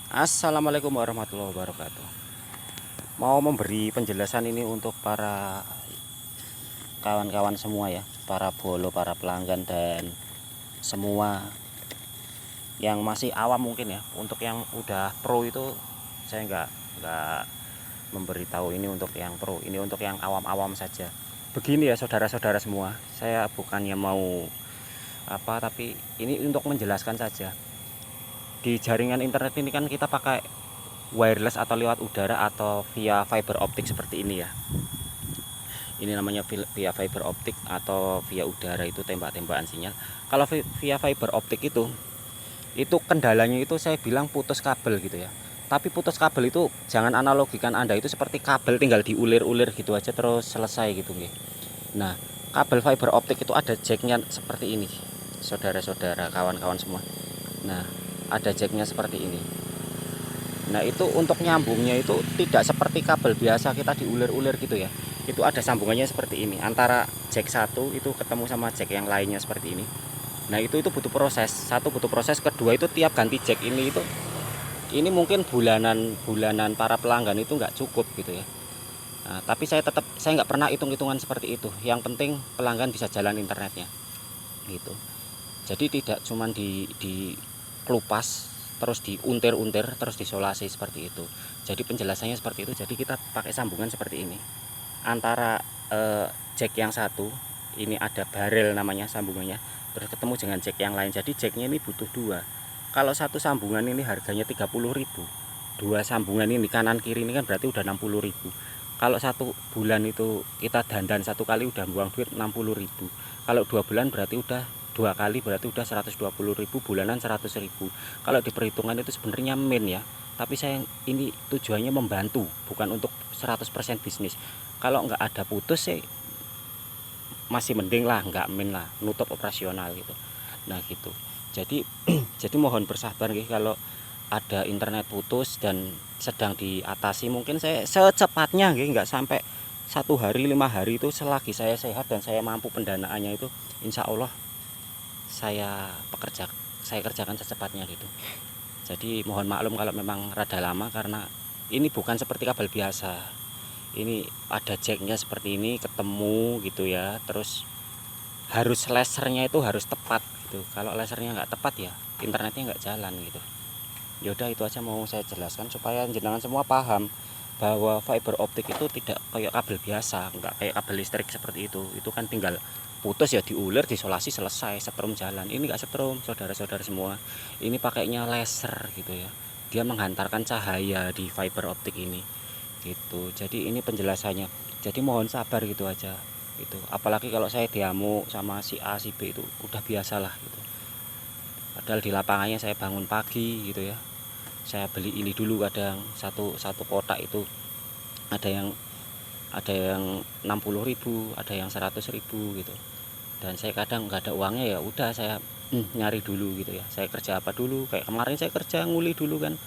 Assalamualaikum warahmatullahi wabarakatuh. Mau memberi penjelasan ini untuk para kawan-kawan semua ya, para bolo, para pelanggan dan semua yang masih awam mungkin ya. Untuk yang udah pro itu saya nggak memberitahu ini untuk yang pro, ini untuk yang awam-awam saja. Begini ya saudara-saudara semua, saya bukannya mau apa, tapi ini untuk menjelaskan saja. Di jaringan internet ini kan kita pakai wireless atau lewat udara atau via fiber optik seperti ini ya. Ini namanya via fiber optik atau via udara, itu tembak-tembakan sinyal. Kalau via fiber optik itu kendalanya itu saya bilang putus kabel gitu ya. Tapi putus kabel itu jangan analogikan Anda itu seperti kabel tinggal diulir-ulir gitu aja terus selesai gitu nggih. Nah, kabel fiber optik itu ada jacknya seperti ini, saudara-saudara, kawan-kawan semua. Nah, ada jacknya seperti ini. Nah, itu untuk nyambungnya itu tidak seperti kabel biasa kita diulir-ulir gitu ya. Itu ada sambungannya seperti ini. Antara jack satu itu ketemu sama jack yang lainnya seperti ini. Nah, itu butuh proses. Satu butuh proses, kedua itu tiap ganti jack ini mungkin bulanan para pelanggan itu nggak cukup gitu ya. Nah, tapi saya nggak pernah hitung-hitungan seperti itu. Yang penting pelanggan bisa jalan internetnya. Gitu. Jadi tidak cuma di kelupas terus diuntir-untir terus disolasi seperti itu. Jadi penjelasannya seperti itu. Jadi kita pakai sambungan seperti ini antara jack yang satu, ini ada barel namanya sambungannya, terus ketemu dengan jack yang lain. Jadi jacknya ini butuh dua. Kalau satu sambungan ini harganya 30.000, dua sambungan ini kanan kiri ini kan berarti udah 60.000. Kalau satu bulan itu kita dandan satu kali udah buang duit 60.000. Kalau 2 bulan berarti udah dua kali, berarti udah 120.000, bulanan 100.000. Kalau diperhitungan itu sebenarnya min ya, tapi saya ini tujuannya membantu, bukan untuk 100% bisnis. Kalau nggak ada putus sih masih mending lah, nggak min lah, nutup operasional gitu. Nah gitu. Jadi jadi mohon bersabar nih kalau ada internet putus dan sedang diatasi. Mungkin saya secepatnya nggak sampai 1 hari 5 hari, itu selagi saya sehat dan saya mampu pendanaannya itu insya Allah saya kerjakan secepatnya gitu. Jadi mohon maklum kalau memang rada lama, karena ini bukan seperti kabel biasa. Ini ada jacknya seperti ini ketemu gitu ya, terus harus lasernya itu harus tepat gitu. Kalau lasernya nggak tepat ya internetnya nggak jalan gitu. Yaudah, itu aja mau saya jelaskan supaya jenengan semua paham bahwa fiber optik itu tidak kayak kabel biasa, nggak kayak kabel listrik seperti itu. Itu kan tinggal putus ya diulir, disolasi, selesai, setrum jalan. Ini nggak setrum, saudara-saudara semua. Ini pakainya laser gitu ya. Dia menghantarkan cahaya di fiber optik ini gitu. Jadi ini penjelasannya. Jadi mohon sabar gitu aja. Itu apalagi kalau saya diamu sama si A si B itu udah biasalah gitu. Padahal di lapangannya saya bangun pagi gitu ya. Saya beli ini dulu, kadang satu kotak itu ada yang 60.000, ada yang 100.000 gitu. Dan saya kadang nggak ada uangnya, ya udah saya nyari dulu gitu ya. Saya kerja apa dulu, kayak kemarin saya kerja nguli dulu kan,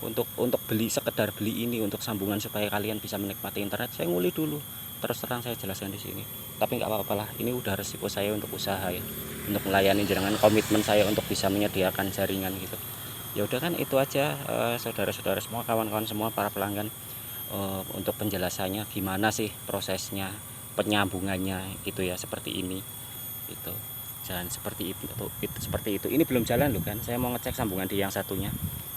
untuk beli, sekedar beli ini untuk sambungan supaya kalian bisa menikmati internet. Saya nguli dulu, terus terang saya jelaskan di sini. Tapi nggak apa-apa lah, ini udah resiko saya untuk usaha ya, untuk melayani jenengan, komitmen saya untuk bisa menyediakan jaringan gitu. Ya udah kan itu aja, saudara-saudara semua, kawan-kawan semua, para pelanggan, untuk penjelasannya gimana sih prosesnya penyambungannya gitu ya, seperti ini itu. Jangan seperti itu ini belum jalan loh kan, saya mau ngecek sambungan di yang satunya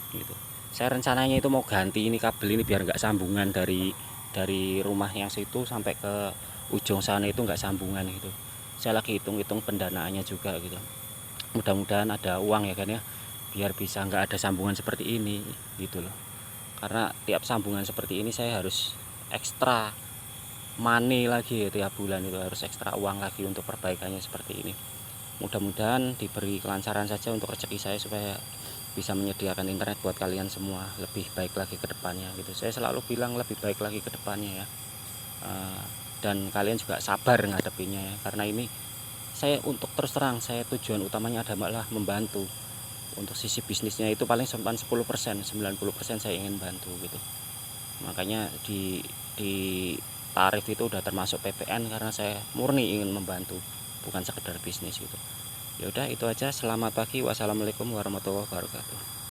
gitu. Saya rencananya itu mau ganti ini kabel ini biar nggak sambungan dari rumah yang situ sampai ke ujung sana, itu nggak sambungan gitu. Saya lagi hitung-hitung pendanaannya juga gitu, mudah-mudahan ada uang ya kan ya, biar bisa nggak ada sambungan seperti ini gitu loh. Karena tiap sambungan seperti ini saya harus ekstra money lagi ya, tiap bulan itu harus ekstra uang lagi untuk perbaikannya seperti ini. Mudah-mudahan diberi kelancaran saja untuk rezeki saya supaya bisa menyediakan internet buat kalian semua lebih baik lagi ke depannya gitu. Saya selalu bilang lebih baik lagi ke depannya ya. Dan kalian juga sabar ngadepinnya ya, karena ini saya untuk terus terang, saya tujuan utamanya adalah membantu. Untuk sisi bisnisnya itu paling 10%, 90% saya ingin bantu gitu. Makanya di tarif itu udah termasuk PPN, karena saya murni ingin membantu, bukan sekedar bisnis gitu. Ya udah itu aja, selamat pagi, wassalamualaikum warahmatullahi wabarakatuh.